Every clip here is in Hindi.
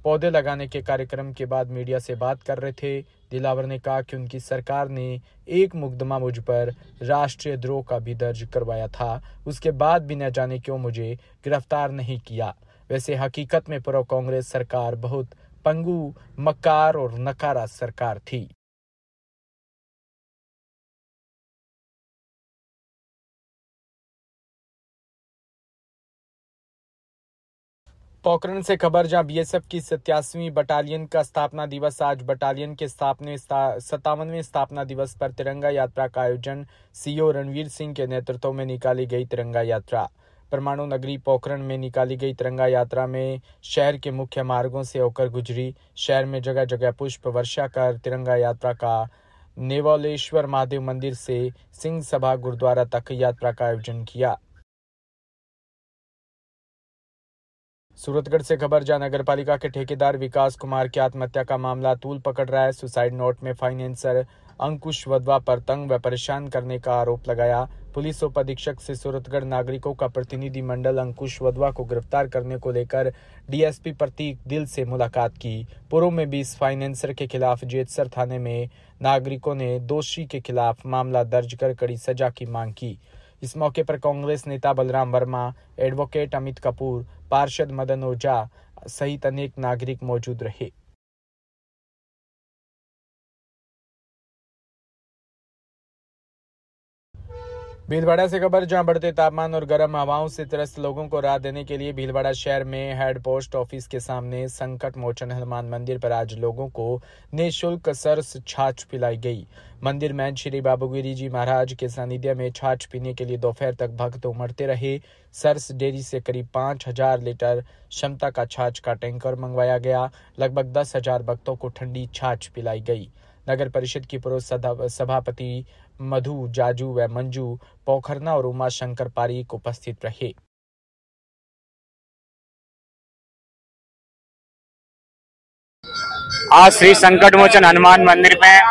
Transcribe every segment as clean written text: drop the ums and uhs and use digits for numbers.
पौधे लगाने के कार्यक्रम के बाद मीडिया से बात कर रहे थे। दिलावर ने कहा कि उनकी सरकार ने एक मुकदमा मुझ पर राष्ट्रीय द्रोह का भी दर्ज करवाया था, उसके बाद भी न जाने क्यों मुझे गिरफ्तार नहीं किया। वैसे हकीकत में पूर्व कांग्रेस सरकार बहुत पंगु, मक्कार और नकारा सरकार थी। पोखरण से खबर, जहां बीएसएफ की 87वीं बटालियन का स्थापना दिवस। आज बटालियन के 57वें स्थापना दिवस पर तिरंगा यात्रा का आयोजन सीओ रणवीर सिंह के नेतृत्व में निकाली गई। तिरंगा यात्रा परमाणु नगरी पोखरण में निकाली गई। तिरंगा यात्रा में शहर के मुख्य मार्गों से होकर गुजरी। शहर में जगह जगह पुष्प वर्षा कर तिरंगा यात्रा का नेवलेश्वर महादेव मंदिर से सिंह सभा गुरुद्वारा तक यात्रा का आयोजन किया। सूरतगढ़ से खबर, जहां नगर पालिका के ठेकेदार विकास कुमार की आत्महत्या का मामला तूल पकड़ रहा है। सुसाइड नोट में फाइनेंसर अंकुश वधवा पर तंग व परेशान करने का आरोप लगाया। पुलिस उप अधीक्षक से सूरतगढ़ नागरिकों का प्रतिनिधि मंडल अंकुश वधवा को गिरफ्तार करने को लेकर डीएसपी प्रतीक दिल से मुलाकात की। पूर्व में भी इस फाइनेंसर के खिलाफ जेतसर थाने में नागरिकों ने दोषी के खिलाफ मामला दर्ज कर कड़ी सजा की मांग की। इस मौके पर कांग्रेस नेता बलराम वर्मा, एडवोकेट अमित कपूर, पार्षद मदन ओझा सहित अनेक नागरिक मौजूद रहे। भीलवाड़ा से खबर, जहां बढ़ते तापमान और गर्म हवाओं से त्रस्त लोगों को राहत देने के लिए भीलवाड़ा शहर में हेड पोस्ट ऑफिस के सामने संकट मोचन हनुमान मंदिर पर आज लोगों को निःशुल्क सरस छाछ पिलाई गई। मंदिर में श्री बाबूगिरी जी महाराज के सानिध्य में छाछ पीने के लिए दोपहर तक भक्त उमड़ते रहे। सरस डेयरी से करीब 5000 लीटर क्षमता का छाछ का टैंकर मंगवाया गया। लगभग 10,000 भक्तों को ठंडी छाछ पिलाई गई। नगर परिषद की पूर्व सभापति मधु, जाजू व मंजू पोखरना और उमा शंकर पारीक उपस्थित रहे। आज श्री संकट मोचन हनुमान मंदिर में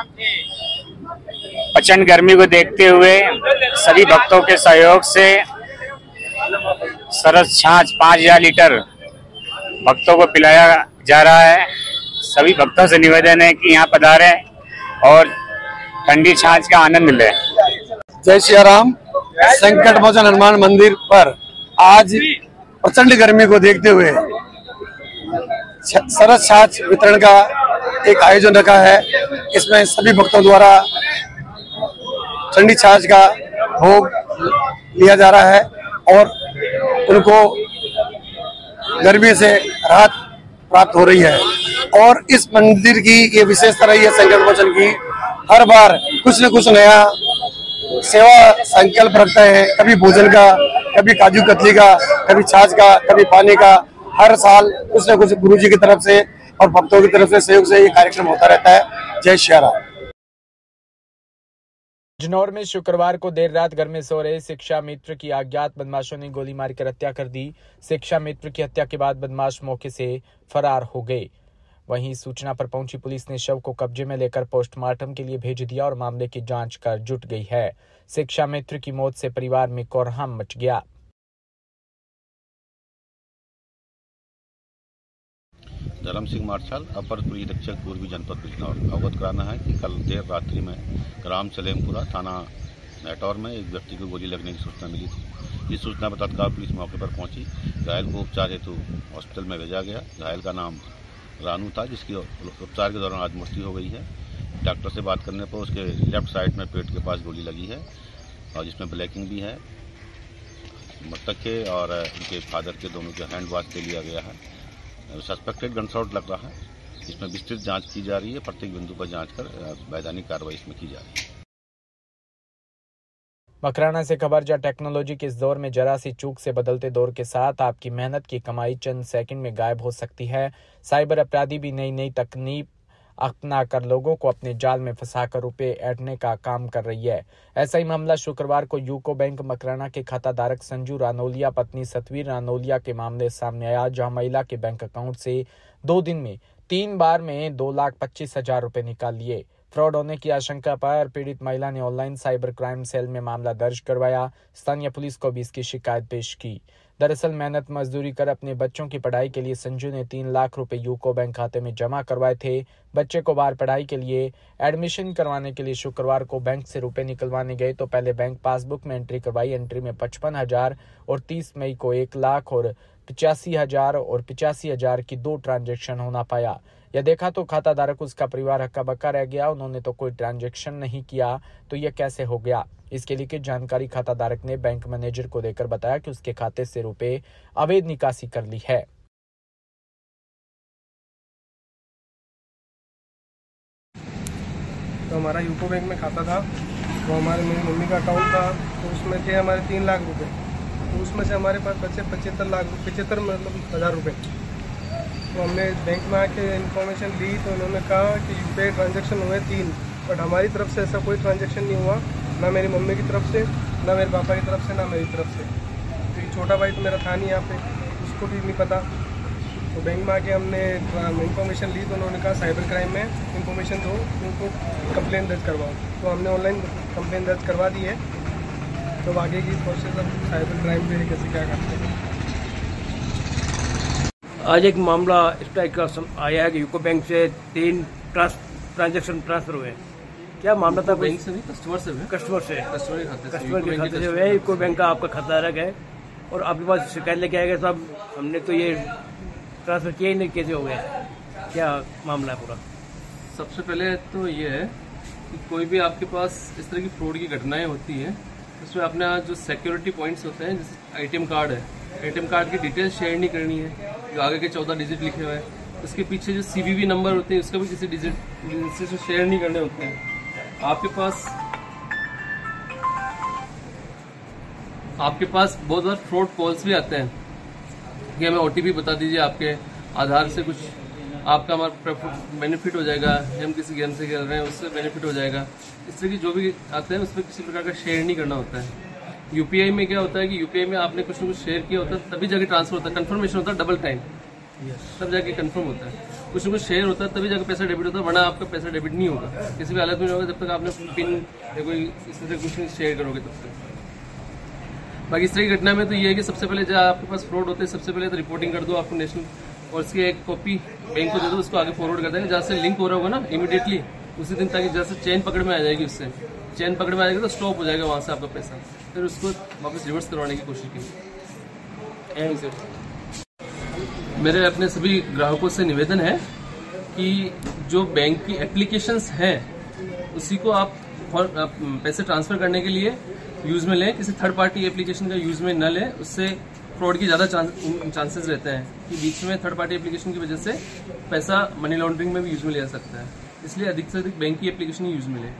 प्रचंड गर्मी को देखते हुए सभी भक्तों के सहयोग से सरस छाछ 5000 लीटर भक्तों को पिलाया जा रहा है। सभी भक्तों से निवेदन है कि यहाँ पधारें और ठंडी छाछ का आनंद लें। जय श्री राम। संकट मोचन हनुमान मंदिर पर आज प्रचंड गर्मी को देखते हुए सरस छाछ वितरण का एक आयोजन रखा है। इसमें सभी भक्तों द्वारा ठंडी छाछ का भोग लिया जा रहा है और उनको गर्मी से राहत प्राप्त हो रही है। और इस मंदिर की ये विशेषता रही है संकट मोचन की, हर बार कुछ न कुछ नया सेवा संकल्प रखते हैं। कभी भोजन का, कभी काजू कतली का, कभी छाछ का, कभी पानी का। हर साल कुछ न कुछ गुरु जी की तरफ से और भक्तों की तरफ से सहयोग से ये कार्यक्रम होता रहता है। जय श्री राम। बिजनौर में शुक्रवार को देर रात घर में सो रहे शिक्षा मित्र की अज्ञात बदमाशों ने गोली मारकर हत्या कर दी। शिक्षा मित्र की हत्या के बाद बदमाश मौके से फरार हो गए। वहीं सूचना पर पहुंची पुलिस ने शव को कब्जे में लेकर पोस्टमार्टम के लिए भेज दिया और मामले की जांच कर जुट गई है। शिक्षा मित्र की मौत से परिवार में कोहराम मच गया। धर्म सिंह मार्शल, अपर पुलिस अधीक्षक पूर्वी जनपद बिजनौर। अवगत कराना है कि कल देर रात्रि में ग्राम सलेमपुरा थाना नेटौर में एक व्यक्ति को गोली लगने की सूचना मिली थी। इस सूचना पर तत्काल पुलिस मौके पर पहुंची। घायल को उपचार हेतु हॉस्पिटल में भेजा गया। घायल का नाम रानू था, जिसकी उपचार के दौरान आज मृत्यु हो गई है। डॉक्टर से बात करने पर उसके लेफ्ट साइड में पेट के पास गोली लगी है और जिसमें ब्लैकिंग भी है। मृतक के और उनके फादर के दोनों के हैंड वॉश के लिया गया है। सस्पेक्टेड गनशॉट लग रहा है। इसमें विस्तृत जांच की जा रही है। प्रत्येक बिंदु पर जांच कर वैधानिक कार्रवाई इसमें की जा रही है। मकराना से खबर, जहां टेक्नोलॉजी के इस दौर में जरा सी चूक से बदलते दौर के साथ आपकी मेहनत की कमाई चंद सेकंड में गायब हो सकती है। साइबर अपराधी भी नई नई तकनीक अपना कर लोगों को अपने जाल में फंसाकर रुपए ऐंठने का काम कर रही है। ऐसा ही मामला शुक्रवार को यूको बैंक मकराना के खाताधारक संजू रानौलिया पत्नी सतवीर रानौलिया के मामले सामने आया, जहां महिला के बैंक अकाउंट से 2 दिन में 3 बार में 2,25,000 रुपए निकाल लिए। फ्रॉड होने की आशंका पर पीड़ित महिला ने ऑनलाइन साइबर क्राइम सेल में मामला दर्ज करवाया। स्थानीय पुलिस को भी इसकी शिकायत पेश की। दरअसल मेहनत मजदूरी कर अपने बच्चों की पढ़ाई के लिए संजू ने 3 लाख रुपए यूको बैंक खाते में जमा करवाए थे। बच्चे को बाहर पढ़ाई के लिए एडमिशन करवाने के लिए शुक्रवार को बैंक से रुपए निकलवाने गए तो पहले बैंक पासबुक में एंट्री करवाई। एंट्री में 55,000 और 30 मई को 1 लाख और 85,000 और 85,000 की 2 ट्रांजैक्शन होना पाया। यह देखा तो खाता धारक उसका परिवार हक्का बक्का रह गया। उन्होंने तो कोई ट्रांजैक्शन नहीं किया तो यह कैसे हो गया। इसके लिए जानकारी खाता धारक ने बैंक मैनेजर को देकर बताया कि उसके खाते से रुपए अवैध निकासी कर ली है। तो हमारा यूको बैंक में खाता था, तो हमारे मेरी मम्मी का अकाउंट था, तो उसमें थे हमारे 3 लाख रुपए। तो उसमें से हमारे पास बचे 75,000 रुपए। तो हमने बैंक में आके इन्फॉर्मेशन ली तो उन्होंने कहा कि यूपीआई ट्रांजैक्शन हुए 3, बट हमारी तरफ से ऐसा कोई ट्रांजैक्शन नहीं हुआ, ना मेरी मम्मी की तरफ से, ना मेरे पापा की तरफ से, ना मेरी तरफ से। क्योंकि छोटा भाई तो मेरा था नहीं यहाँ पे, उसको भी नहीं पता। तो बैंक में आके हमने इन्फॉर्मेशन ली तो उन्होंने कहा साइबर क्राइम में इन्फॉर्मेशन दो, उनको कंप्लेन दर्ज करवाओ। तो हमने ऑनलाइन कंप्लेन दर्ज करवा दी है। तो आगे की प्रोसेस अब साइबर क्राइम पे कैसे क्या करते हैं। आज एक मामला इस टाइप का आया है कि यूको बैंक से 3 ट्रांजैक्शन ट्रांसफर हुए। क्या मामला था? बैंक से नहीं, कस्टमर से हुए। कस्टमर के खाते से हुए। यूको बैंक का आपका खाता धारक है और आपके पास शिकायत लेके आएगा साहब हमने तो ये ट्रांसफर किया ही नहीं, कैसे हो गया, क्या मामला है पूरा? सबसे पहले तो ये है कि कोई भी आपके पास इस तरह की फ्रॉड की घटनाएं होती हैं, उसमें अपने जो सिक्योरिटी पॉइंट्स होते हैं, जैसे एटीएम कार्ड है, एटीएम कार्ड की डिटेल्स शेयर नहीं करनी है, जो आगे के 14 डिजिट लिखे हुए हैं। उसके पीछे जो सीवीवी नंबर होते हैं उसका भी किसी डिजिट से शेयर नहीं करने होते हैं। आपके पास बहुत बार फ्रॉड कॉल्स भी आते हैं कि हमें ओटीपी बता दीजिए, आपके आधार से कुछ आपका हमारा बेनिफिट हो जाएगा, हम किसी गेम से खेल रहे हैं उससे बेनिफिट हो जाएगा। इस तरह की जो भी आते हैं उसमें किसी प्रकार का शेयर नहीं करना होता है। यूपीआई में क्या होता है कि यूपीआई में आपने कुछ न कुछ शेयर किया होता है तभी जाके ट्रांसफर होता है, कंफर्मेशन होता है डबल टाइम, तब जाके कंफर्म होता है। कुछ न कुछ शेयर होता है तभी जाके पैसा डेबिट होता है, वरना आपका पैसा डेबिट नहीं होगा, किसी भी हालत में नहीं होगा जब तक आपने पिन या कोई इस तरह कुछ शेयर करोगे तब तक। बाकी इस तरह की घटना में तो ये है कि सबसे पहले जब आपके पास फ्रॉड होते हैं सबसे पहले तो रिपोर्टिंग कर दो आपको नेशनल, और उसकी एक कॉपी बैंक को दे दो, उसको आगे फॉरवर्ड कर देंगे। जहाँ से लिंक हो रहा होगा ना इमीडिएटली उसी दिन, ताकि जैसे चेन पकड़ में आ जाएगी, उससे चेन पकड़ में आ जाएगी तो स्टॉप हो जाएगा वहाँ से आपका पैसा, फिर उसको वापस रिवर्स करवाने की कोशिश कीजिए। सर मेरे अपने सभी ग्राहकों से निवेदन है कि जो बैंक की एप्लीकेशंस हैं उसी को आप पैसे ट्रांसफर करने के लिए यूज में लें, किसी थर्ड पार्टी एप्लीकेशन का यूज में न लें, उससे फ्रॉड की ज़्यादा चांसेस रहते हैं कि बीच में थर्ड पार्टी एप्लीकेशन की वजह से पैसा मनी लॉन्ड्रिंग में भी यूज में लिया जा सकता है। इसलिए अधिक से अधिक बैंक की एप्लीकेशन ही यूज में लें।